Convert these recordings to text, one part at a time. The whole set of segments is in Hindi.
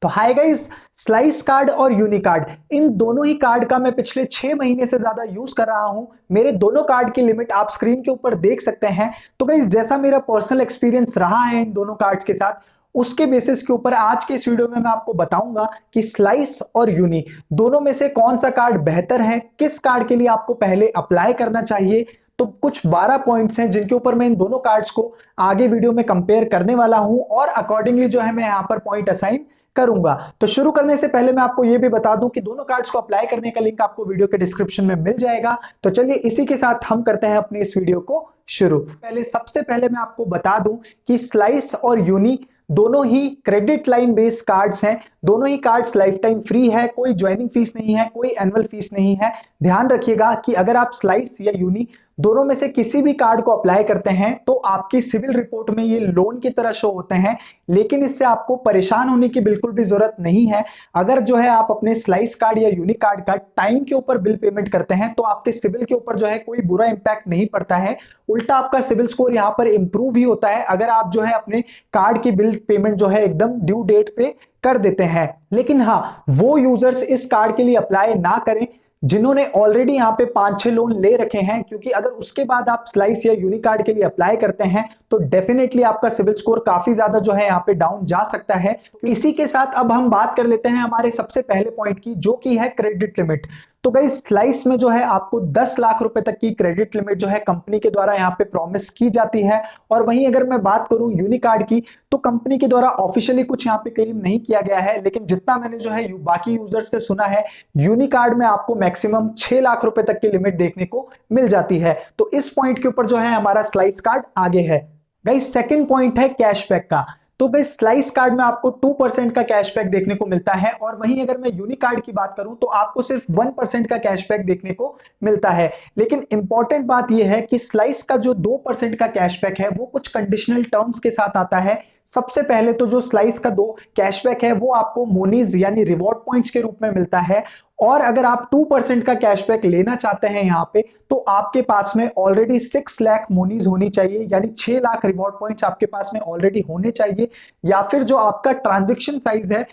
तो हाय गाइस, स्लाइस कार्ड और यूनी कार्ड इन दोनों ही कार्ड का मैं पिछले 6 महीने से ज्यादा यूज कर रहा हूं। मेरे दोनों कार्ड की लिमिट आप स्क्रीन के ऊपर देख सकते हैं। तो गाइस, जैसा मेरा पर्सनल एक्सपीरियंस रहा है इन दोनों कार्ड्स के साथ, उसके बेसिस के ऊपर आज के इस वीडियो में मैं आपको बताऊंगा कि स्लाइस और यूनी दोनों में से कौन सा कार्ड बेहतर है, किस कार्ड के लिए आपको पहले अप्लाई करना चाहिए। तो कुछ 12 पॉइंट्स हैं जिनके ऊपर मैं इन दोनों कार्ड्स को आगे वीडियो में कंपेयर करने वाला हूं और अकॉर्डिंगली जो है मैं यहां पर पॉइंट असाइन करूंगा। तो शुरू करने से पहले मैं आपको यह भी बता दूं कि दोनों कार्ड्स को अप्लाई करने का लिंक आपको वीडियो के डिस्क्रिप्शन में मिल जाएगा। तो चलिए इसी के साथ हम करते हैं अपनी इस वीडियो को शुरू। सबसे पहले मैं आपको बता दूं कि स्लाइस और यूनी दोनों ही क्रेडिट लाइन बेस्ड कार्ड्स हैं। दोनों ही कार्ड्स लाइफ टाइम फ्री है, कोई ज्वाइनिंग फीस नहीं है, कोई एनुअल फीस नहीं है। ध्यान रखिएगा कि अगर आप स्लाइस या यूनी दोनों में से किसी भी कार्ड को अप्लाई करते हैं तो आपकी सिविल रिपोर्ट में ये लोन की तरह शो होते हैं, लेकिन इससे आपको परेशान होने की बिल्कुल भी जरूरत नहीं है। अगर जो है आप अपने स्लाइस कार्ड या यूनिक कार्ड का टाइम के ऊपर बिल पेमेंट करते हैं तो आपके सिविल के ऊपर जो है कोई बुरा इंपैक्ट नहीं पड़ता है, उल्टा आपका सिविल स्कोर यहां पर इंप्रूव ही होता है अगर आप जो है अपने कार्ड की बिल पेमेंट जो है एकदम ड्यू डेट पे कर देते हैं। लेकिन हाँ, वो यूजर्स इस कार्ड के लिए अप्लाई ना करें जिन्होंने ऑलरेडी यहाँ पे 5-6 लोन ले रखे हैं, क्योंकि अगर उसके बाद आप स्लाइस या यूनिक कार्ड के लिए अप्लाई करते हैं तो डेफिनेटली आपका सिविल स्कोर काफी ज्यादा जो है यहाँ पे डाउन जा सकता है। तो इसी के साथ अब हम बात कर लेते हैं हमारे सबसे पहले पॉइंट की, जो कि है क्रेडिट लिमिट। तो गाइस, स्लाइस में जो है आपको 10 लाख रुपए तक की क्रेडिट लिमिट जो है कंपनी के द्वारा यहाँ पे प्रॉमिस की जाती है। और वहीं अगर मैं बात करूं यूनिक कार्ड की, तो कंपनी के द्वारा ऑफिशियली कुछ यहाँ पे क्लेम नहीं किया गया है, लेकिन जितना मैंने जो है बाकी यूजर्स से सुना है, यूनिक कार्ड में आपको मैक्सिमम 6 लाख रुपए तक की लिमिट देखने को मिल जाती है। तो इस पॉइंट के ऊपर जो है हमारा स्लाइस कार्ड आगे है। गाइस, सेकंड पॉइंट है कैशबैक का। तो गाइस, स्लाइस कार्ड में आपको 2% का कैशबैक देखने को मिलता है, और वहीं अगर मैं यूनिक कार्ड की बात करूं तो आपको सिर्फ 1% का कैशबैक देखने को मिलता है। लेकिन इंपॉर्टेंट बात यह है कि स्लाइस का जो 2% का कैशबैक है वो कुछ कंडीशनल टर्म्स के साथ आता है। सबसे पहले तो जो स्लाइस का 2 कैशबैक है वो आपको मोनीज यानी रिवॉर्ड पॉइंट्स के रूप में मिलता है, और अगर आप 2% का कैशबैक लेना चाहते हैं यहाँ पे तो आपके पास में ऑलरेडी 6 लाख मोनीज होनी चाहिए, यानी 6 लाख रिवॉर्ड पॉइंट्स आपके पास में ऑलरेडी होने चाहिए, या फिर जो आपका ट्रांजैक्शन साइज है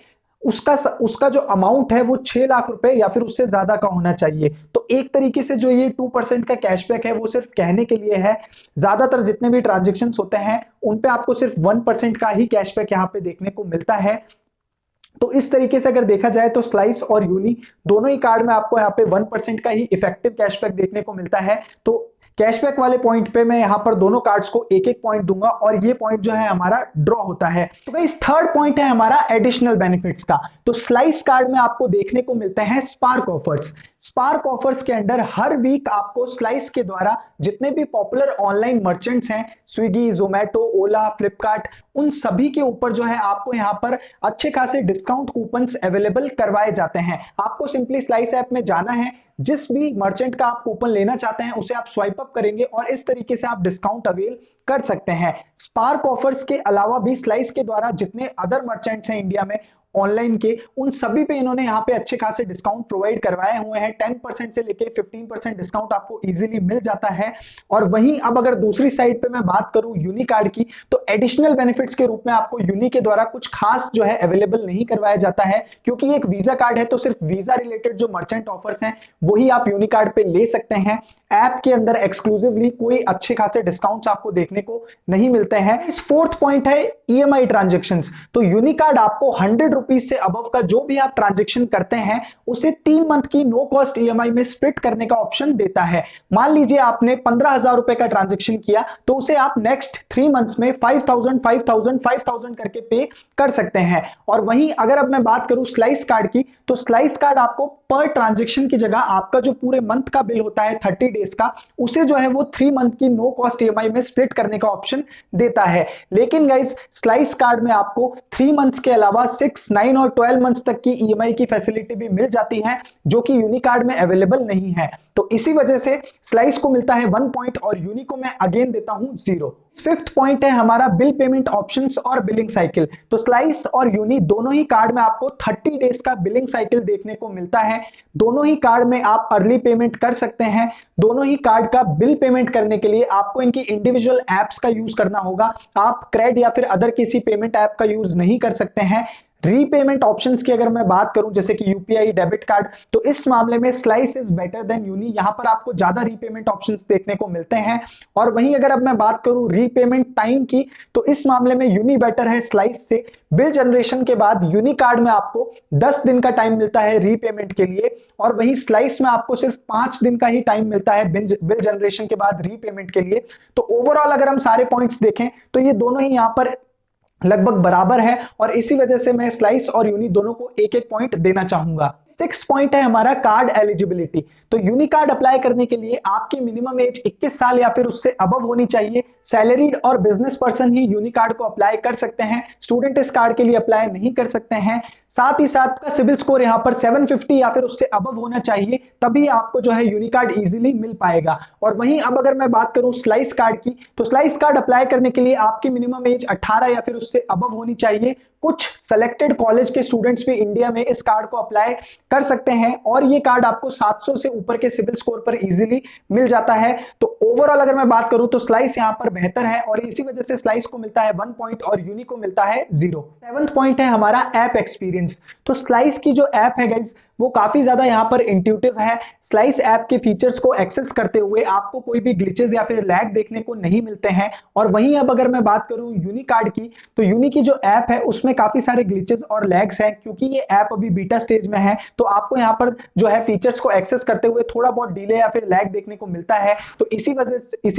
उसका जो अमाउंट है वो 6 लाख रुपए या फिर उससे ज्यादा का होना चाहिए। तो एक तरीके से जो ये 2% का कैशबैक है वो सिर्फ कहने के लिए है। ज्यादातर जितने भी ट्रांजेक्शन होते हैं उन पे आपको सिर्फ 1% का ही कैशबैक यहाँ पे देखने को मिलता है। तो इस तरीके से अगर देखा जाए तो स्लाइस और यूनी दोनों ही कार्ड में आपको यहाँ पे 1% का ही इफेक्टिव कैशबैक देखने को मिलता है। तो कैशबैक वाले पॉइंट पे मैं यहाँ पर दोनों कार्ड्स को एक एक पॉइंट दूंगा और ये पॉइंट जो है हमारा ड्रॉ होता है। तो गाइस, थर्ड पॉइंट है हमारा एडिशनल बेनिफिट्स का। तो स्लाइस कार्ड में आपको देखने को मिलते हैं स्पार्क ऑफर्स। स्पार्क ऑफर्स के अंडर हर वीक आपको स्लाइस के द्वारा जितने भी पॉपुलर ऑनलाइन मर्चेंट्स हैं, स्विगी, जोमेटो, ओला, फ्लिपकार्ट, उन सभी के ऊपर जो है आपको यहाँ पर अच्छे खासे डिस्काउंट कूपन्स अवेलेबल करवाए जाते हैं। आपको सिंपली स्लाइस ऐप में जाना है, जिस भी मर्चेंट का आप कूपन लेना चाहते हैं उसे आप स्वाइप अप करेंगे और इस तरीके से आप डिस्काउंट अवेल कर सकते हैं। स्पार्क ऑफर्स के अलावा भी स्लाइस के द्वारा जितने अदर मर्चेंट्स हैं इंडिया में ऑनलाइन के, उन सभी पे इन्होंने यहाँ पे अच्छे खासे डिस्काउंट प्रोवाइड करवाए हुए हैं। 10% से लेके 15% डिस्काउंट आपको इजीली मिल जाता है। और वहीं अब अगर दूसरी साइड पे मैं बात करूं यूनी कार्ड की, तो एडिशनल बेनिफिट्स के रूप में आपको यूनी के द्वारा कुछ खास जो है अवेलेबल नहीं करवाया जाता है, क्योंकि एक वीजा कार्ड है तो सिर्फ वीजा रिलेटेड जो मर्चेंट ऑफर्स हैं वही आप यूनी कार्ड पे ले सकते हैं। ऐप के अंदर एक्सक्लूसिवली कोई अच्छे खासे डिस्काउंट्स आपको देखने को नहीं मिलते हैं। इस फोर्थ पॉइंट है ईएमआई ट्रांजैक्शंस। तो यूनी कार्ड आपको 100 रुपीज से अबव का जो भी आप ट्रांजैक्शन करते हैं उसे 3 मंथ की नो कॉस्ट ईएमआई में स्प्लिट करने का ऑप्शन देता है। मान लीजिए आपने 15,000 रुपए का ट्रांजैक्शन किया तो उसे आप नेक्स्ट 3 मंथ्स में 5,000 5,000 5,000 करके पे कर सकते हैं। और वहीं अगर अब मैं बात करूं स्लाइस कार्ड की, तो स्लाइस कार्ड आपको पर ट्रांजैक्शन की जगह आपका जो पूरे मंथ का बिल होता है 30 डेज का, उसे जो है वो 3 मंथ की नो कॉस्ट ईएमआई में स्प्लिट करने का ऑप्शन देता है। लेकिन गाइस, स्लाइस कार्ड में आपको 3 मंथ्स के अलावा 6, 9 और 12 मंथ्स तक की ईएमआई की फैसिलिटी भी मिल जाती है, जो कि यूनी कार्ड में अवेलेबल नहीं है। तो इसी वजह से स्लाइस को मिलता है 1 पॉइंट और यूनी को मैं अगेन देता हूं 0। फिफ्थ पॉइंट है हमारा बिल पेमेंट ऑप्शंस और बिलिंग साइकिल। तो स्लाइस और यूनी दोनों ही कार्ड में आपको 30 डेज का बिलिंग साइकिल देखने को मिलता है। दोनों ही कार्ड में आप अर्ली पेमेंट कर सकते हैं। दोनों ही कार्ड का बिल पेमेंट करने के लिए आपको इनकी इंडिविजुअल एप्स का यूज करना होगा। आप क्रेड या फिर अदर किसी पेमेंट ऐप का यूज नहीं कर सकते हैं। रीपेमेंट ऑप्शंस की अगर मैं बात करूं जैसे कि यूपीआई, डेबिट कार्ड, तो इस मामले में slice is better than uni. यहां पर आपको ज्यादा रीपेमेंट ऑप्शंस देखने को मिलते हैं। और वहीं अगर अब मैं बात करूं रीपेमेंट टाइम की, तो इस मामले में यूनी बेटर है स्लाइस से। बिल जनरेशन के बाद यूनी कार्ड में आपको 10 दिन का टाइम मिलता है रीपेमेंट के लिए, और वहीं स्लाइस में आपको सिर्फ 5 दिन का ही टाइम मिलता है बिल जनरेशन के बाद रीपेमेंट के लिए। तो ओवरऑल अगर हम सारे पॉइंट्स देखें तो ये दोनों ही यहां पर लगभग बराबर है, और इसी वजह से मैं स्लाइस और यूनी दोनों को एक एक पॉइंट देना चाहूंगा। 6 पॉइंट है हमारा कार्ड एलिजिबिलिटी। तो यूनी कार्ड अप्लाई करने के लिए आपकी मिनिमम एज 21 साल या फिर उससे अबव होनी चाहिए। सैलरीड और बिजनेस पर्सन ही यूनी कार्ड को अप्लाई कर सकते हैं, स्टूडेंट इस कार्ड के लिए अप्लाई नहीं कर सकते हैं। साथ ही साथ का सिविल स्कोर यहाँ पर 750 या फिर उससे अबव होना चाहिए, तभी आपको जो है यूनी कार्ड इजीली मिल पाएगा। और वहीं अब अगर मैं बात करूं स्लाइस कार्ड की, तो स्लाइस कार्ड अप्लाई करने के लिए आपकी मिनिमम एज 18 या फिर उससे अबव होनी चाहिए। कुछ सेलेक्टेड कॉलेज के स्टूडेंट्स भी इंडिया में इस कार्ड को अप्लाई कर सकते हैं, और ये कार्ड आपको 700 से ऊपर के सिविल स्कोर पर इजीली मिल जाता है। तो ओवरऑल अगर मैं बात करूं तो स्लाइस यहां पर बेहतर है, और इसी वजह से स्लाइस को मिलता है 1 पॉइंट और यूनी को मिलता है 0। 7th पॉइंट है हमारा ऐप एक्सपीरियंस। तो स्लाइस की जो ऐप है गाइस, वो काफी ज्यादा यहाँ पर इंट्यूटिव है। स्लाइस ऐप के फीचर्स को एक्सेस करते हुए आपको कोई भी ग्लिचेस या फिर लैग देखने को नहीं मिलते हैं। और वहीं अब अगर मैं बात करूं यूनी कार्ड की, तो यूनी की जो ऐप है उसमें काफी सारे ग्लिचेस और लैग्स हैं, क्योंकि ये ऐप अभी बीटा स्टेज में है। तो आपको यहाँ पर जो है फीचर्स को एक्सेस करते हुए थोड़ा बहुत डिले या फिर लैग देखने को मिलता है। तो इसी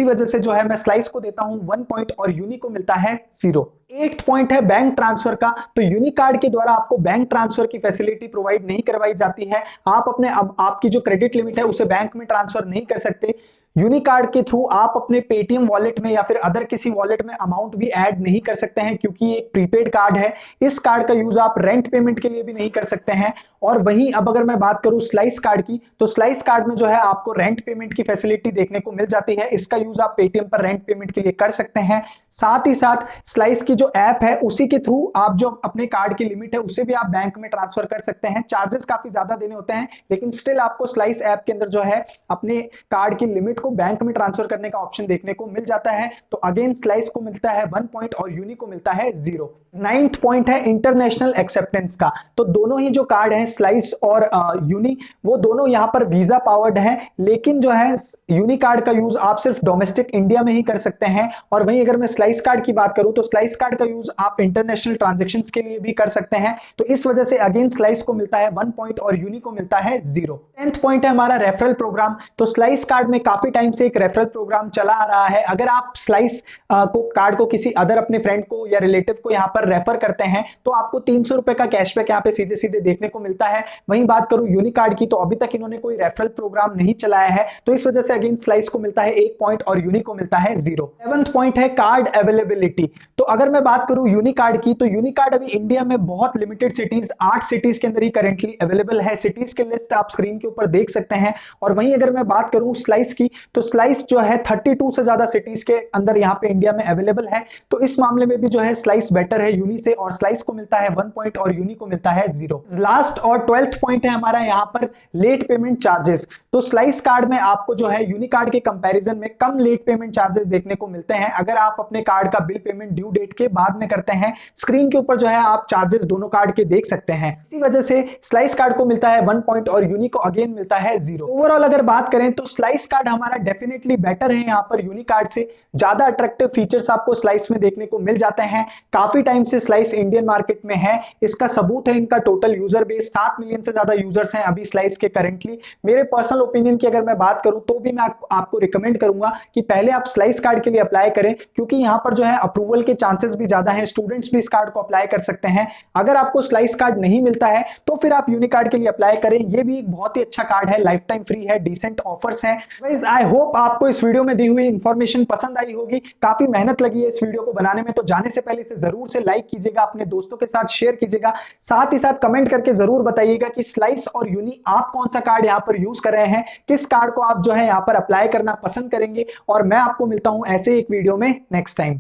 वजह से जो है मैं स्लाइस को देता हूं 1 पॉइंट और यूनी को मिलता है 0। 8th पॉइंट है बैंक ट्रांसफर का। तो यूनी कार्ड के द्वारा आपको बैंक ट्रांसफर की फैसिलिटी प्रोवाइड नहीं करवाई जाती है। आप अपने आपकी जो क्रेडिट लिमिट है उसे बैंक में ट्रांसफर नहीं कर सकते। यूनी कार्ड के थ्रू आप अपने पेटीएम वॉलेट में या फिर अदर किसी वॉलेट में अमाउंट भी ऐड नहीं कर सकते हैं, क्योंकि ये एक प्रीपेड कार्ड है। इस कार्ड का यूज आप रेंट पेमेंट के लिए भी नहीं कर सकते हैं। और वहीं अब अगर मैं बात करूं स्लाइस कार्ड की, तो स्लाइस कार्ड में जो है आपको रेंट पेमेंट की फैसिलिटी देखने को मिल जाती है। इसका यूज आप पेटीएम पर रेंट पेमेंट के लिए कर सकते हैं। साथ ही साथ स्लाइस की जो ऐप है उसी के थ्रू आप जो अपने कार्ड की लिमिट है उसे भी आप बैंक में ट्रांसफर कर सकते हैं। चार्जेस काफी ज्यादा देने होते हैं, लेकिन स्टिल आपको स्लाइस ऐप के अंदर जो है अपने कार्ड की लिमिट को बैंक में ट्रांसफर करने का ऑप्शन देखने को मिल जाता है। तो अगेन स्लाइस को मिलता है 1 पॉइंट और यूनी को मिलता है 0। 9th पॉइंट है इंटरनेशनल एक्सेप्टेंस का। तो दोनों ही जो कार्ड हैं स्लाइस और यूनी, वो दोनों यहां पर वीजा पावर्ड है, लेकिन जो है यूनी कार्ड का यूज आप सिर्फ डोमेस्टिक इंडिया में ही कर सकते हैं। और वहीं अगर मैं स्लाइस कार्ड की बात करूं तो स्लाइस कार्ड का यूज आप इंटरनेशनल ट्रांजैक्शंस के लिए भी कर सकते हैं। तो इस वजह से अगेन स्लाइस को मिलता है 1 पॉइंट और यूनी को मिलता है 0। 10th पॉइंट है हमारा रेफरल प्रोग्राम। तो स्लाइस कार्ड में काफी टाइम से एक रेफरल प्रोग्राम चला आ रहा है। अगर आप स्लाइस कार्ड को किसी अदर अपने फ्रेंड को या रिलेटिव को यहाँ पर रेफर करते हैं तो आपको 300 रुपए का कैशबैक यहाँ पे सीधे सीधे देखने को मिलता है। वहीं बात करूं यूनी कार्ड की, तो अभी तक इन्होंने कोई रेफरल प्रोग्राम नहीं चलाया है, तो इस वजह से अगेन स्लाइस को मिलता है 1 पॉइंट और यूनी को मिलता है 0। 7th पॉइंट है कार्ड अवेलेबिलिटी। तो अगर मैं बात करूं यूनी कार्ड की, तो यूनी कार्ड अभी इंडिया में बहुत लिमिटेड सिटीज 8 सिटीज के अंदर ही करेंटली अवेलेबल है। सिटीज के लिस्ट आप स्क्रीन के ऊपर देख सकते हैं। और वहीं अगर मैं बात करूं स्लाइस की, तो स्लाइस जो है 32 से ज्यादा सिटीज के अंदर यहाँ पे इंडिया में अवेलेबल है। तो इस मामले में भी जो है स्लाइस बेटर है यूनी से, और स्लाइस को मिलता है 1 पॉइंट और यूनी को मिलता है 0। लास्ट और 12th पॉइंट है हमारा यहाँ पर लेट पेमेंट चार्जेस। तो स्लाइस कार्ड में आपको जो है यूनी कार्ड के कंपैरिजन में कम लेट पेमेंट चार्जेस देखने को मिलते हैं, अगर आप अपने कार्ड का बिल पेमेंट ड्यू डेट के बाद में करते हैं। स्क्रीन के ऊपर जो है आप चार्जेस दोनों कार्ड के देख सकते हैं। इसी वजह से स्लाइस कार्ड को मिलता है 1 पॉइंट और यूनी को अगेन मिलता है 0। ओवरऑल अगर बात करें तो स्लाइस कार्ड हमारा डेफिनेटली बेटर है यहाँ पर यूनी कार्ड से। ज्यादा अट्रैक्टिव फीचर्स आपको स्लाइस में देखने को मिल जाते हैं। काफी टाइम से स्लाइस इंडियन मार्केट में है, इसका सबूत है इनका टोटल यूजर बेस। 7 मिलियन से ज्यादा यूजर्स हैं अभी स्लाइस के करेंटली। मेरे पर्सनल ओपिनियन की अगर मैं बात करूं तो भी मैं आपको रिकमेंड करूंगा कि पहले आप स्लाइस कार्ड के लिए अप्लाई करें, क्योंकि यहां पर जो है अप्रूवल के चांसेस भी ज्यादा हैं। स्टूडेंट्स भी इस कार्ड को अप्लाई कर सकते हैं। अगर आपको स्लाइस कार्ड नहीं मिलता है तो फिर आप यूनी कार्ड के लिए अप्लाई करें। ये भी एक बहुत ही अच्छा कार्ड है, लाइफ टाइम फ्री है, डिसेंट ऑफर्स हैं। गाइस आई होप आपको इस वीडियो में दी हुई इंफॉर्मेशन पसंद आई होगी। काफी मेहनत लगी है इस वीडियो को बनाने में, तो जाने से पहले इसे जरूर से लाइक कीजिएगा, अपने दोस्तों के साथ शेयर कीजिएगा। साथ ही साथ कमेंट करके जरूर बताइएगा कि स्लाइस और यूनी आप कौन सा कार्ड यहाँ पर यूज कर रहे हैं, किस कार्ड को आप जो है यहाँ पर अप्लाई करना पसंद करेंगे। और मैं आपको मिलता हूं ऐसे एक वीडियो में नेक्स्ट टाइम।